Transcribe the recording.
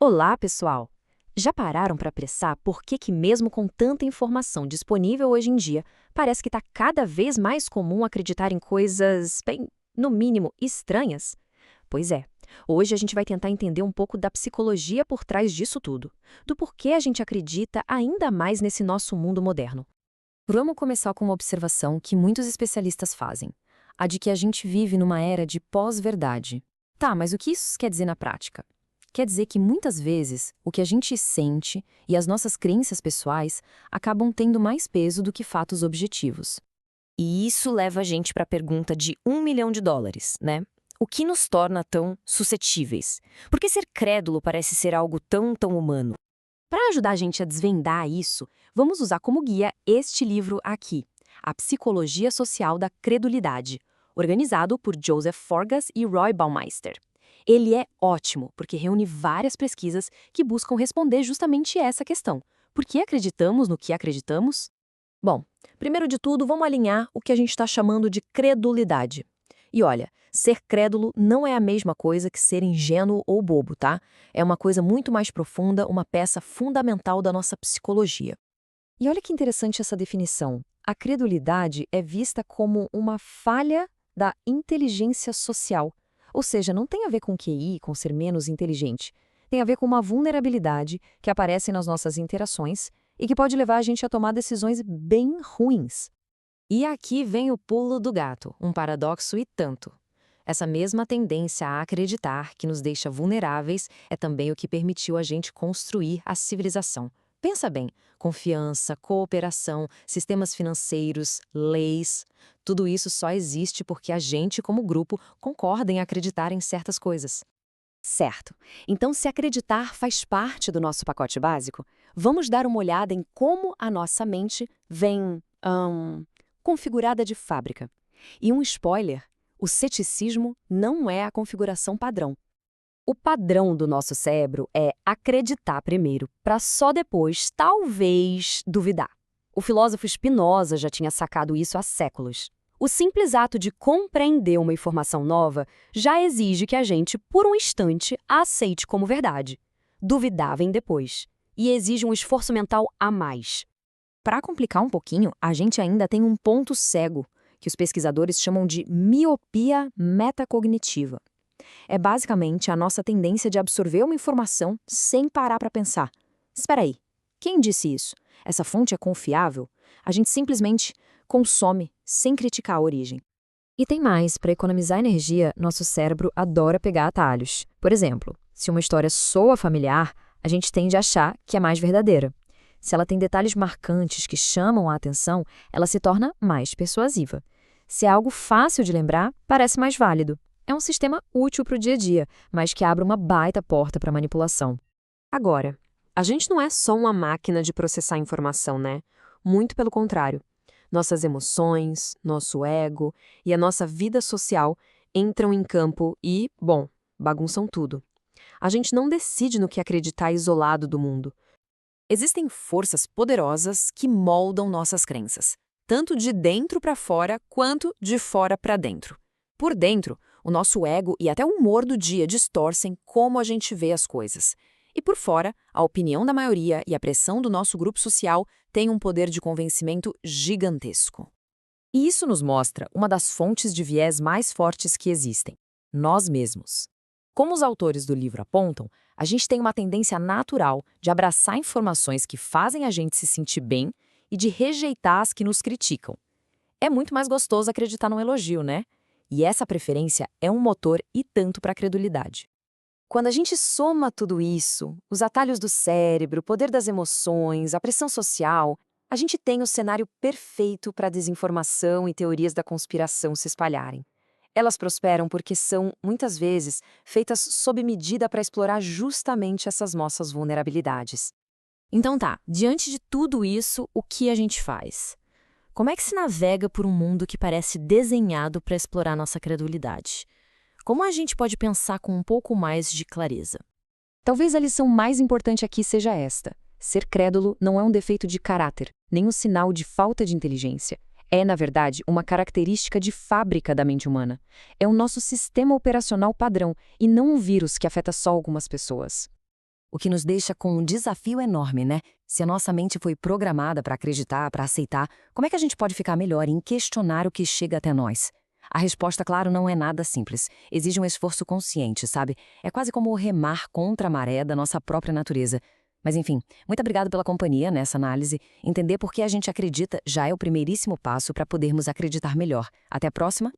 Olá, pessoal! Já pararam para pensar por que mesmo com tanta informação disponível hoje em dia, parece que está cada vez mais comum acreditar em coisas, bem, no mínimo, estranhas? Pois é, hoje a gente vai tentar entender um pouco da psicologia por trás disso tudo, do porquê a gente acredita ainda mais nesse nosso mundo moderno. Vamos começar com uma observação que muitos especialistas fazem, a de que a gente vive numa era de pós-verdade. Tá, mas o que isso quer dizer na prática? Quer dizer que muitas vezes o que a gente sente e as nossas crenças pessoais acabam tendo mais peso do que fatos objetivos. E isso leva a gente para a pergunta de US$ 1 milhão, né? O que nos torna tão suscetíveis? Por que ser crédulo parece ser algo tão humano? Para ajudar a gente a desvendar isso, vamos usar como guia este livro aqui, A Psicologia Social da Credulidade, organizado por Joseph Forgas e Roy Baumeister. Ele é ótimo porque reúne várias pesquisas que buscam responder justamente essa questão. Por que acreditamos no que acreditamos? Bom, primeiro de tudo, vamos alinhar o que a gente está chamando de credulidade. E olha, ser crédulo não é a mesma coisa que ser ingênuo ou bobo, tá? É uma coisa muito mais profunda, uma peça fundamental da nossa psicologia. E olha que interessante essa definição. A credulidade é vista como uma falha da inteligência social. Ou seja, não tem a ver com QI, com ser menos inteligente. Tem a ver com uma vulnerabilidade que aparece nas nossas interações e que pode levar a gente a tomar decisões bem ruins. E aqui vem o pulo do gato, um paradoxo e tanto. Essa mesma tendência a acreditar que nos deixa vulneráveis é também o que permitiu a gente construir a civilização. Pensa bem, confiança, cooperação, sistemas financeiros, leis, tudo isso só existe porque a gente, como grupo, concorda em acreditar em certas coisas. Certo. Então, se acreditar faz parte do nosso pacote básico, vamos dar uma olhada em como a nossa mente vem, configurada de fábrica. E um spoiler, o ceticismo não é a configuração padrão. O padrão do nosso cérebro é acreditar primeiro, para só depois, talvez, duvidar. O filósofo Spinoza já tinha sacado isso há séculos. O simples ato de compreender uma informação nova já exige que a gente, por um instante, a aceite como verdade. Duvidar vem depois. E exige um esforço mental a mais. Para complicar um pouquinho, a gente ainda tem um ponto cego, que os pesquisadores chamam de miopia metacognitiva. É basicamente a nossa tendência de absorver uma informação sem parar para pensar. Espera aí, quem disse isso? Essa fonte é confiável? A gente simplesmente consome, sem criticar a origem. E tem mais, para economizar energia, nosso cérebro adora pegar atalhos. Por exemplo, se uma história soa familiar, a gente tende a achar que é mais verdadeira. Se ela tem detalhes marcantes que chamam a atenção, ela se torna mais persuasiva. Se é algo fácil de lembrar, parece mais válido. É um sistema útil para o dia a dia, mas que abre uma baita porta para manipulação. Agora, a gente não é só uma máquina de processar informação, né? Muito pelo contrário. Nossas emoções, nosso ego e a nossa vida social entram em campo e, bom, bagunçam tudo. A gente não decide no que acreditar isolado do mundo. Existem forças poderosas que moldam nossas crenças, tanto de dentro para fora quanto de fora para dentro. Por dentro, o nosso ego e até o humor do dia distorcem como a gente vê as coisas. E por fora, a opinião da maioria e a pressão do nosso grupo social têm um poder de convencimento gigantesco. E isso nos mostra uma das fontes de viés mais fortes que existem: nós mesmos. Como os autores do livro apontam, a gente tem uma tendência natural de abraçar informações que fazem a gente se sentir bem e de rejeitar as que nos criticam. É muito mais gostoso acreditar num elogio, né? E essa preferência é um motor e tanto para a credulidade. Quando a gente soma tudo isso, os atalhos do cérebro, o poder das emoções, a pressão social, a gente tem o cenário perfeito para a desinformação e teorias da conspiração se espalharem. Elas prosperam porque são, muitas vezes, feitas sob medida para explorar justamente essas nossas vulnerabilidades. Então tá, diante de tudo isso, o que a gente faz? Como é que se navega por um mundo que parece desenhado para explorar nossa credulidade? Como a gente pode pensar com um pouco mais de clareza? Talvez a lição mais importante aqui seja esta: ser crédulo não é um defeito de caráter, nem um sinal de falta de inteligência. É, na verdade, uma característica de fábrica da mente humana. É o nosso sistema operacional padrão e não um vírus que afeta só algumas pessoas. O que nos deixa com um desafio enorme, né? Se a nossa mente foi programada para acreditar, para aceitar, como é que a gente pode ficar melhor em questionar o que chega até nós? A resposta, claro, não é nada simples. Exige um esforço consciente, sabe? É quase como remar contra a maré da nossa própria natureza. Mas enfim, muito obrigado pela companhia nessa análise. Entender por que a gente acredita já é o primeiríssimo passo para podermos acreditar melhor. Até a próxima!